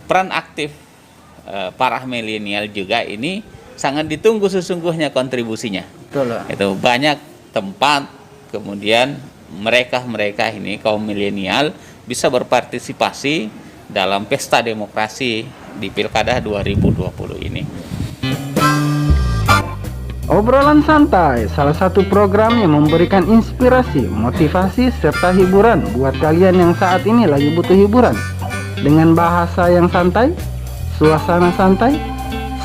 peran aktif para milenial juga ini sangat ditunggu sesungguhnya kontribusinya. Betul, Pak. Itu banyak tempat kemudian mereka ini kaum milenial bisa berpartisipasi dalam pesta demokrasi di Pilkada 2020 ini. Obrolan santai, salah satu program yang memberikan inspirasi, motivasi, serta hiburan buat kalian yang saat ini lagi butuh hiburan. Dengan bahasa yang santai, suasana santai,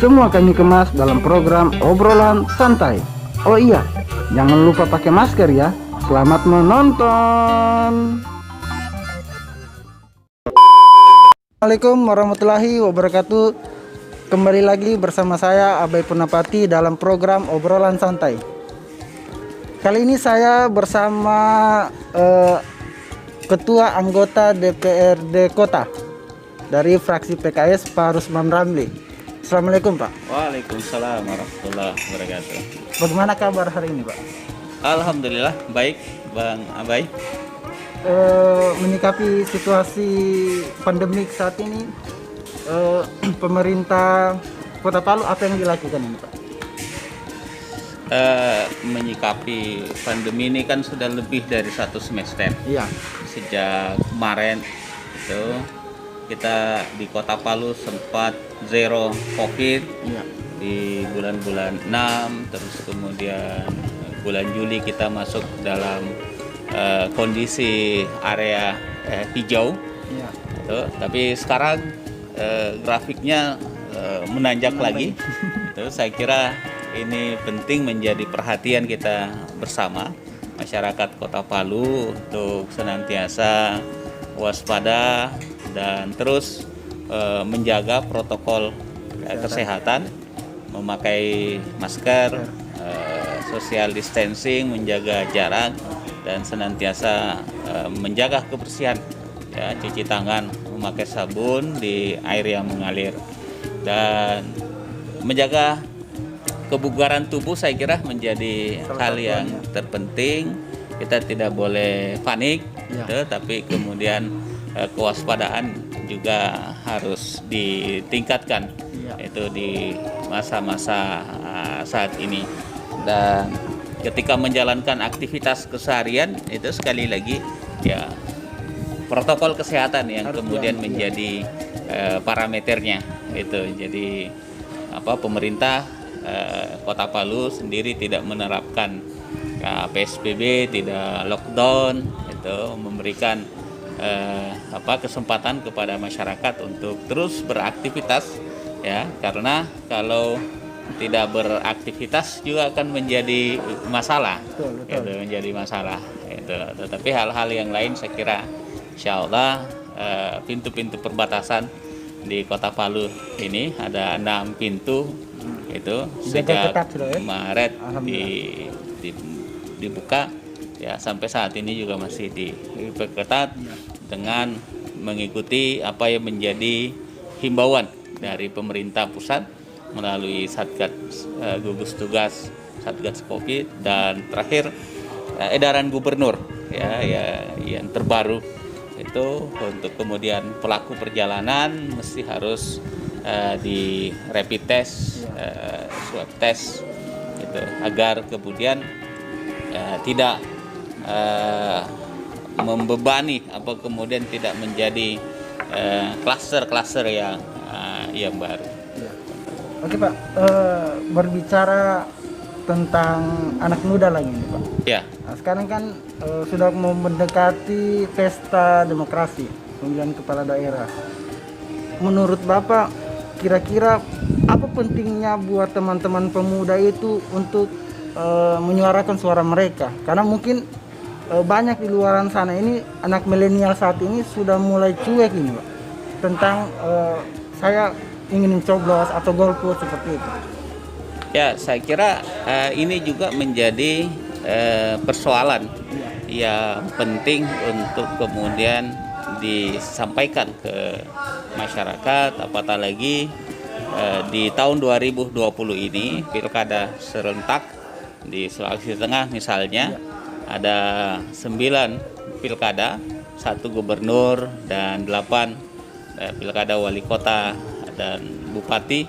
semua kami kemas dalam program Obrolan Santai. Oh iya, jangan lupa pakai masker ya. Selamat menonton. Assalamualaikum warahmatullahi wabarakatuh. Kembali lagi bersama saya Abai Purnapati dalam program Obrolan Santai. Kali ini saya bersama Ketua Anggota DPRD Kota dari fraksi PKS, Pak Rusman Ramli. Assalamualaikum, Pak. Waalaikumsalam warahmatullahi wabarakatuh. Bagaimana kabar hari ini, Pak? Alhamdulillah baik, Bang Abai. Menyikapi situasi pandemik saat ini, pemerintah Kota Palu apa yang dilakukan ini, Pak? Menyikapi pandemi ini kan sudah lebih dari 1 semester. Iya. Sejak kemarin itu kita di Kota Palu sempat zero COVID Iya. di bulan-bulan 6, terus kemudian bulan Juli kita masuk dalam kondisi area hijau. Iya. Gitu. Tapi sekarang grafiknya menanjak lagi. Itu saya kira ini penting menjadi perhatian kita bersama masyarakat Kota Palu untuk senantiasa waspada dan terus menjaga protokol kesehatan, memakai masker, social distancing, menjaga jarak, dan senantiasa menjaga kebersihan, ya, cuci tangan, memakai sabun di air yang mengalir, dan menjaga kebugaran tubuh saya kira menjadi hal yang terpenting. Kita tidak boleh panik, Ya. gitu, tapi kemudian kewaspadaan juga harus ditingkatkan, Ya. itu di masa-masa saat ini. Dan ketika menjalankan aktivitas keseharian itu sekali lagi ya protokol kesehatan yang Harus kemudian diambil, menjadi parameternya itu. Jadi pemerintah Kota Palu sendiri tidak menerapkan PSBB, tidak lockdown, itu memberikan kesempatan kepada masyarakat untuk terus beraktivitas, ya, karena kalau tidak beraktivitas juga akan menjadi masalah. Betul. Itu menjadi masalah itu. Tetapi hal-hal yang lain saya kira insya Allah pintu-pintu perbatasan di Kota Palu ini ada 6 pintu itu sejak Maret dibuka, ya, sampai saat ini juga masih diperketat dengan mengikuti apa yang menjadi himbauan dari pemerintah pusat melalui Satgas gugus tugas Satgas Covid, dan terakhir edaran gubernur, ya yang terbaru itu untuk kemudian pelaku perjalanan mesti harus di rapid test, swab test, gitu, agar kemudian tidak membebani kemudian tidak menjadi klaster-klaster yang baru. Oke, Pak, berbicara tentang anak muda lagi nih, Pak. Ya. Nah, sekarang kan sudah mau mendekati pesta demokrasi pemilihan kepala daerah. Menurut Bapak, kira-kira apa pentingnya buat teman-teman pemuda itu untuk menyuarakan suara mereka? Karena mungkin banyak di luaran sana ini anak milenial saat ini sudah mulai cuek ini, Pak, tentang saya ingin mencoblos atau golput seperti itu. Ya, saya kira ini juga menjadi persoalan yang penting untuk kemudian disampaikan ke masyarakat, apatah lagi di tahun 2020 ini pilkada serentak di Sulawesi Tengah misalnya, ada 9 pilkada, 1 gubernur dan 8 pilkada wali kota dan bupati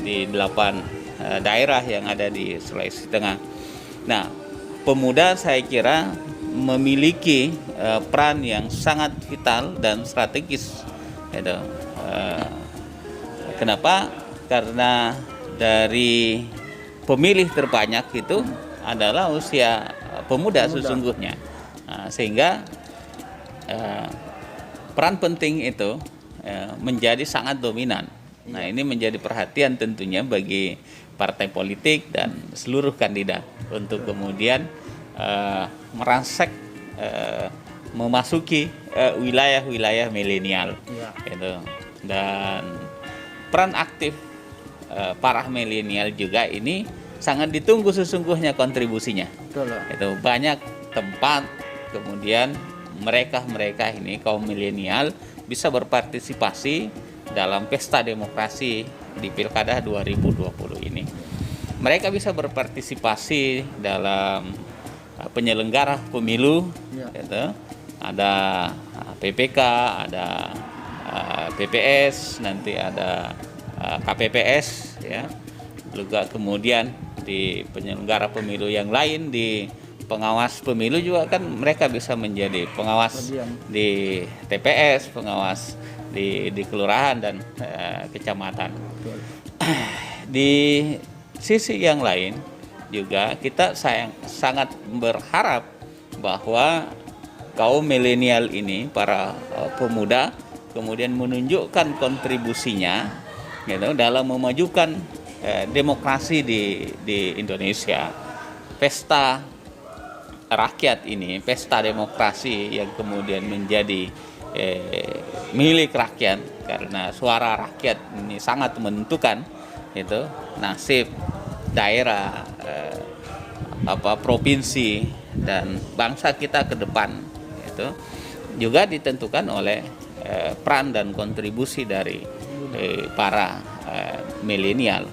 di 8 daerah yang ada di Sulawesi Tengah. Nah, pemuda saya kira memiliki peran yang sangat vital dan strategis. Gitu. Kenapa? Karena dari pemilih terbanyak itu adalah usia pemuda sesungguhnya. Sehingga peran penting itu menjadi sangat dominan. Nah, ini menjadi perhatian tentunya bagi partai politik dan seluruh kandidat untuk kemudian merangsek memasuki wilayah-wilayah milenial. Gitu. Dan peran aktif para milenial juga ini sangat ditunggu sesungguhnya kontribusinya. Itu banyak tempat kemudian mereka ini kaum milenial bisa berpartisipasi dalam pesta demokrasi di Pilkada 2020 ini. Mereka bisa berpartisipasi dalam penyelenggara pemilu, gitu. Ada PPK, ada PPS, nanti ada KPPS, ya. Juga kemudian di penyelenggara pemilu yang lain, di pengawas pemilu juga kan mereka bisa menjadi pengawas di TPS, pengawas di kelurahan dan kecamatan. Di sisi yang lain juga kita sangat berharap bahwa kaum milenial ini, para pemuda, kemudian menunjukkan kontribusinya gitu, dalam memajukan demokrasi di Indonesia. Pesta rakyat ini, pesta demokrasi yang kemudian menjadi milik rakyat, karena suara rakyat ini sangat menentukan itu nasib daerah, provinsi dan bangsa kita ke depan. Itu juga ditentukan oleh peran dan kontribusi dari para milenial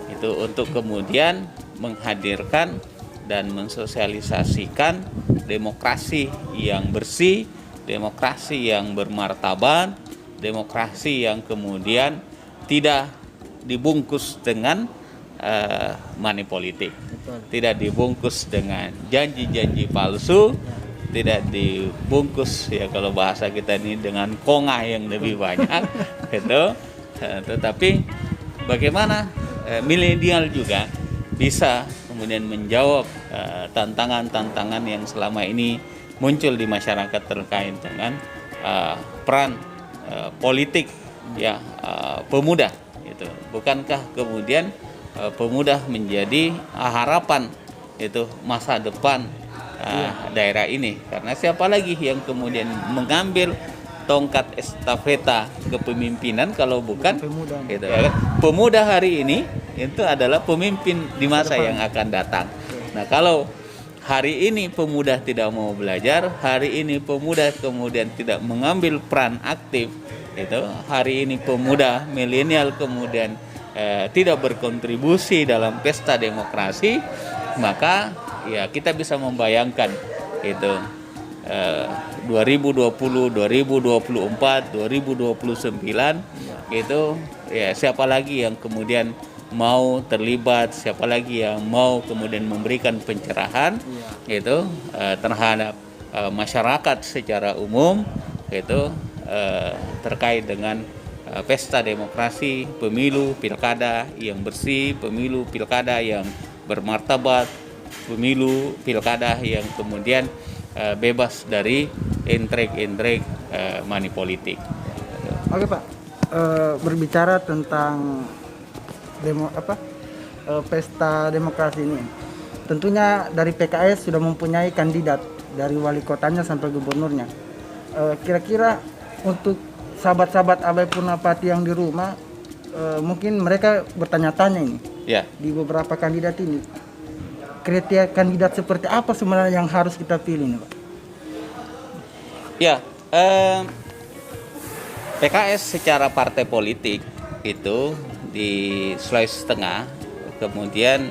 itu untuk kemudian menghadirkan dan mensosialisasikan demokrasi yang bersih, demokrasi yang bermartabat, demokrasi yang kemudian tidak dibungkus dengan money politik, tidak dibungkus dengan janji-janji palsu, tidak dibungkus ya kalau bahasa kita ini dengan kongah yang lebih banyak, gitu. Tetapi bagaimana milenial juga bisa kemudian menjawab tantangan-tantangan yang selama ini muncul di masyarakat terkait dengan peran politik ya pemuda itu. Bukankah kemudian pemuda menjadi harapan itu masa depan daerah ini? Karena siapa lagi yang kemudian mengambil tongkat estafeta kepemimpinan kalau bukan pemuda, gitu, ya kan? Pemuda hari ini itu adalah pemimpin di masa yang akan datang. Nah, kalau hari ini pemuda tidak mau belajar, hari ini pemuda kemudian tidak mengambil peran aktif, itu hari ini pemuda milenial kemudian tidak berkontribusi dalam pesta demokrasi, maka ya kita bisa membayangkan itu 2020, 2024, 2029 itu ya siapa lagi yang kemudian mau terlibat, siapa lagi yang mau kemudian memberikan pencerahan itu terhadap masyarakat secara umum itu terkait dengan pesta demokrasi, pemilu, pilkada yang bersih, pemilu, pilkada yang bermartabat, pemilu, pilkada yang kemudian bebas dari intrik-intrik money politik. Oke Pak, berbicara tentang pesta demokrasi ini, tentunya dari PKS sudah mempunyai kandidat dari wali kotanya sampai gubernurnya. Kira-kira untuk sahabat-sahabat Abai Purnapati yang di rumah, mungkin mereka bertanya-tanya ini di beberapa kandidat ini, kriteria kandidat seperti apa sebenarnya yang harus kita pilih nih Pak? Ya, PKS secara partai politik itu di Sulawesi Tengah kemudian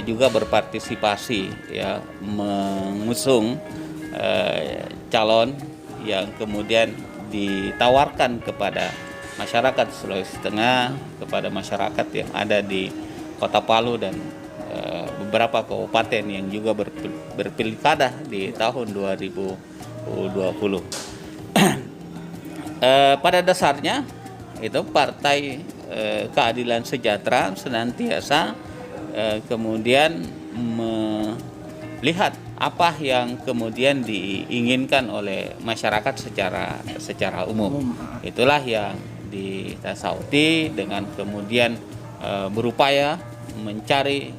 juga berpartisipasi ya mengusung calon yang kemudian ditawarkan kepada masyarakat Sulawesi Tengah, kepada masyarakat yang ada di Kota Palu dan beberapa kabupaten yang juga berpilkada di tahun 2020. Pada dasarnya itu Partai Keadilan Sejahtera senantiasa kemudian melihat apa yang kemudian diinginkan oleh masyarakat secara umum. Itulah yang ditasawuti dengan kemudian berupaya mencari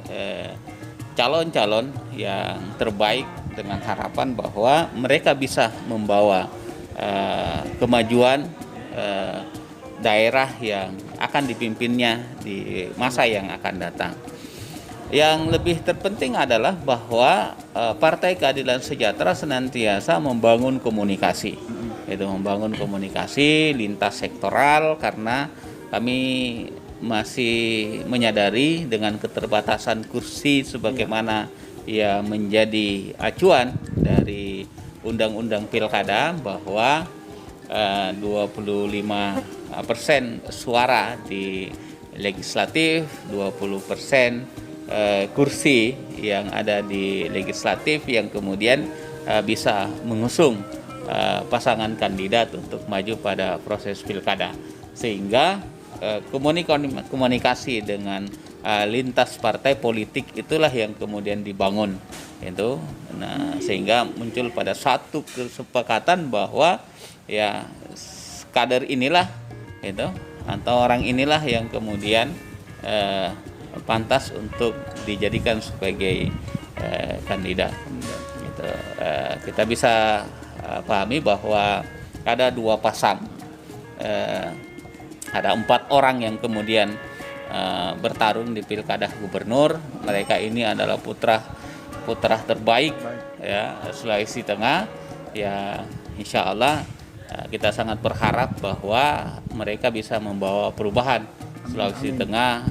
calon-calon yang terbaik dengan harapan bahwa mereka bisa membawa kemajuan daerah yang akan dipimpinnya di masa yang akan datang. Yang lebih terpenting adalah bahwa Partai Keadilan Sejahtera senantiasa membangun komunikasi. Itu membangun komunikasi lintas sektoral karena kami masih menyadari dengan keterbatasan kursi sebagaimana ya menjadi acuan dari Undang-Undang Pilkada bahwa 25% suara di legislatif, 20% kursi yang ada di legislatif yang kemudian bisa mengusung pasangan kandidat untuk maju pada proses pilkada, sehingga komunikasi dengan lintas partai politik itulah yang kemudian dibangun itu. Nah, sehingga muncul pada satu kesepakatan bahwa ya kader inilah itu atau orang inilah yang kemudian pantas untuk dijadikan sebagai kandidat. Gitu. Kita bisa pahami bahwa ada dua pasang, ada 4 orang yang kemudian bertarung di pilkada gubernur. Mereka ini adalah putra terbaik ya Sulawesi Tengah. Ya insya Allah kita sangat berharap bahwa mereka bisa membawa perubahan Sulawesi Tengah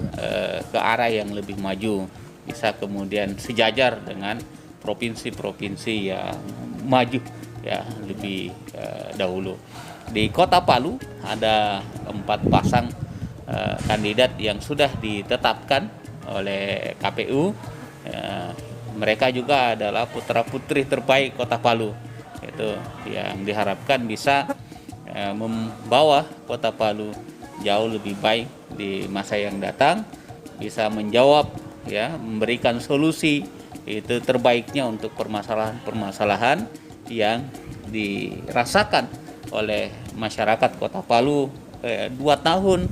ke arah yang lebih maju, bisa kemudian sejajar dengan provinsi-provinsi yang maju ya lebih dahulu. Di Kota Palu ada 4 pasang kandidat yang sudah ditetapkan oleh KPU. Mereka juga adalah putra-putri terbaik Kota Palu. Itu yang diharapkan bisa membawa Kota Palu jauh lebih baik di masa yang datang, bisa menjawab ya, memberikan solusi itu terbaiknya untuk permasalahan-permasalahan yang dirasakan oleh masyarakat Kota Palu 2 tahun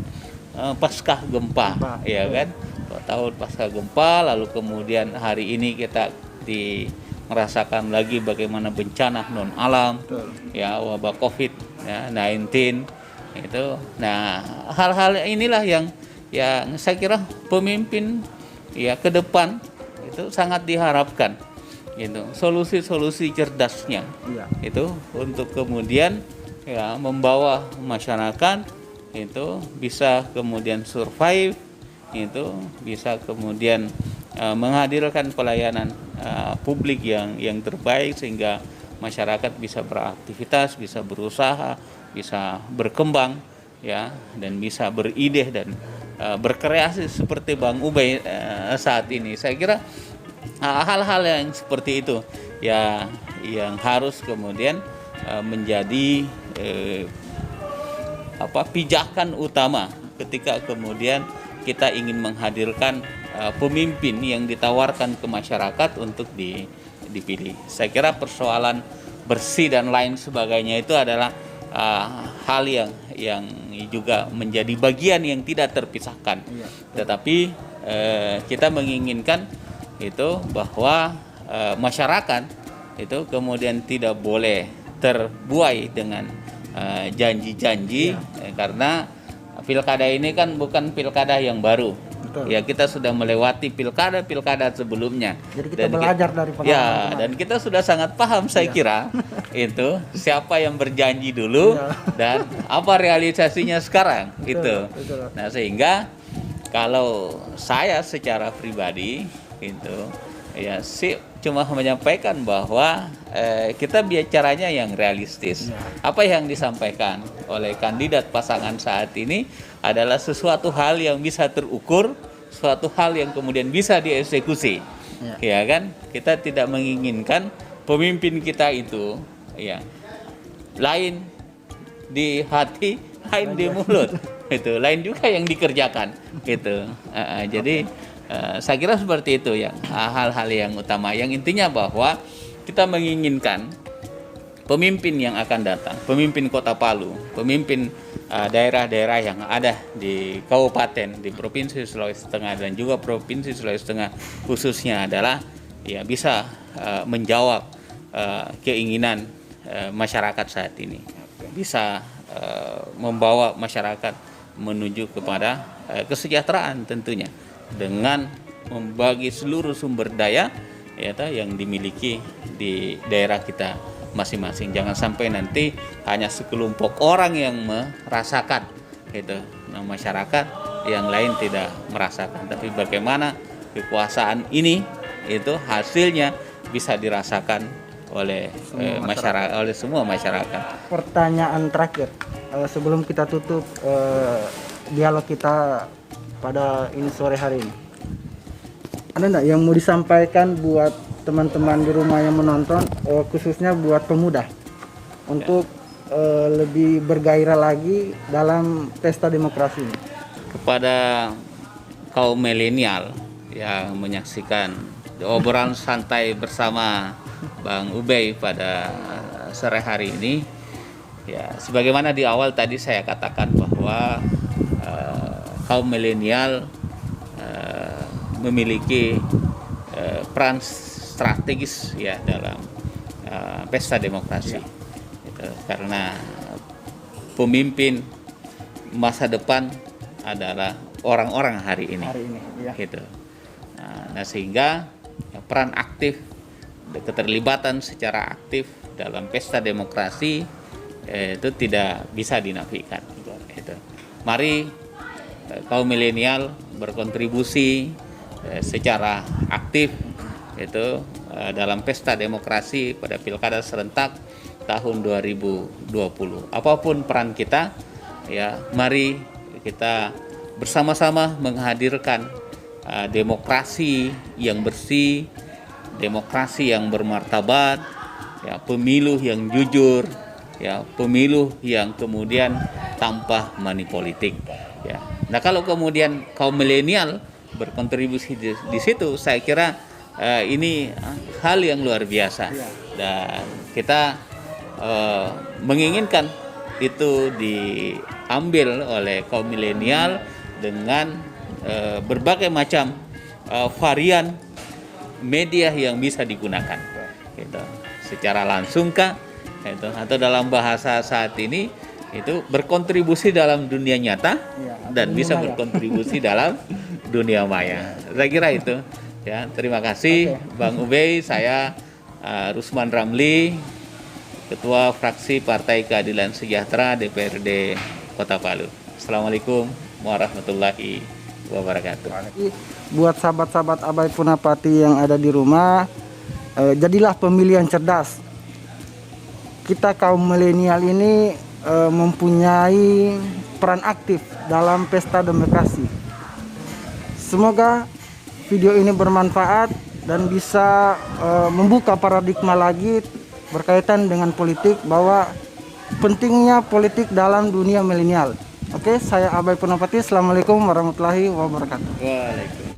pasca gempa, ya kan? 2 tahun pasca gempa, lalu kemudian hari ini kita merasakan lagi bagaimana bencana non alam, ya wabah COVID-19 itu. Nah, hal-hal inilah yang saya kira pemimpin ya ke depan itu sangat diharapkan, gitu. Solusi-solusi cerdasnya, itu untuk kemudian ya membawa masyarakat itu bisa kemudian survive, itu bisa kemudian menghadirkan pelayanan publik yang terbaik sehingga masyarakat bisa beraktivitas, bisa berusaha, bisa berkembang ya, dan bisa beride dan berkreasi seperti Bang Ubay saat ini. Saya kira hal-hal yang seperti itu ya yang harus kemudian menjadi pijakan utama ketika kemudian kita ingin menghadirkan pemimpin yang ditawarkan ke masyarakat untuk dipilih. Saya kira persoalan bersih dan lain sebagainya itu adalah hal yang juga menjadi bagian yang tidak terpisahkan. Tetapi kita menginginkan itu bahwa masyarakat itu kemudian tidak boleh terbuai dengan janji-janji, karena pilkada ini kan bukan pilkada yang baru. Betul. Ya, kita sudah melewati pilkada sebelumnya. Jadi kita belajar dari pengalaman. Ya, dan kita sudah sangat paham saya kira itu siapa yang berjanji dulu dan apa realisasinya sekarang. Betul, itu. Betul. Nah, sehingga kalau saya secara pribadi itu ya cuma menyampaikan bahwa kita bicaranya yang realistis. Apa yang disampaikan oleh kandidat pasangan saat ini adalah sesuatu hal yang bisa terukur, suatu hal yang kemudian bisa dieksekusi. Ya kan? Kita tidak menginginkan pemimpin kita itu ya lain di hati, lain di mulut. Itu lain juga yang dikerjakan gitu. Jadi saya kira seperti itu ya, hal-hal yang utama. Yang intinya bahwa kita menginginkan pemimpin yang akan datang, pemimpin Kota Palu, pemimpin daerah-daerah yang ada di kabupaten, di Provinsi Sulawesi Tengah dan juga Provinsi Sulawesi Tengah khususnya adalah ya bisa menjawab keinginan masyarakat saat ini, bisa membawa masyarakat menuju kepada kesejahteraan tentunya dengan membagi seluruh sumber daya ya yang dimiliki di daerah kita masing-masing. Jangan sampai nanti hanya sekelompok orang yang merasakan gitu. Nah, masyarakat yang lain tidak merasakan. Tapi bagaimana kekuasaan ini itu hasilnya bisa dirasakan oleh masyarakat, oleh semua masyarakat. Pertanyaan terakhir sebelum kita tutup dialog kita pada ini sore hari ini, ada nggak yang mau disampaikan buat teman-teman di rumah yang menonton, khususnya buat pemuda untuk lebih bergairah lagi dalam pesta demokrasi ini? Kepada kaum milenial yang menyaksikan obrolan santai bersama Bang Ubey pada sore hari ini, ya sebagaimana di awal tadi saya katakan bahwa kaum milenial memiliki peran strategis ya dalam pesta demokrasi. Gitu. Karena pemimpin masa depan adalah orang-orang hari ini. Gitu. Nah, sehingga peran aktif, keterlibatan secara aktif dalam pesta demokrasi itu tidak bisa dinafikan. Gitu. Mari kaum milenial berkontribusi secara aktif itu dalam pesta demokrasi pada Pilkada serentak tahun 2020. Apapun peran kita, ya mari kita bersama-sama menghadirkan demokrasi yang bersih, demokrasi yang bermartabat, ya pemilu yang jujur, ya pemilu yang kemudian tanpa money politik. Ya. Nah kalau kemudian kaum milenial berkontribusi di situ, saya kira ini hal yang luar biasa dan kita menginginkan itu diambil oleh kaum milenial dengan berbagai macam varian media yang bisa digunakan, gitu. Secara langsung kah, gitu, atau dalam bahasa saat ini itu berkontribusi dalam dunia nyata dan bisa berkontribusi dalam dunia maya. Saya kira itu. Ya, terima kasih Bang Ubey. Saya Rusman Ramli, Ketua Fraksi Partai Keadilan Sejahtera DPRD Kota Palu. Assalamualaikum warahmatullahi wabarakatuh. Buat sahabat-sahabat Abai Punapati yang ada di rumah, jadilah pemilih yang cerdas. Kita kaum milenial ini mempunyai peran aktif dalam pesta demokrasi. Semoga video ini bermanfaat dan bisa membuka paradigma lagi berkaitan dengan politik, bahwa pentingnya politik dalam dunia milenial. Oke, saya Abai Punapati. Assalamualaikum warahmatullahi wabarakatuh. Waalaikumsalam.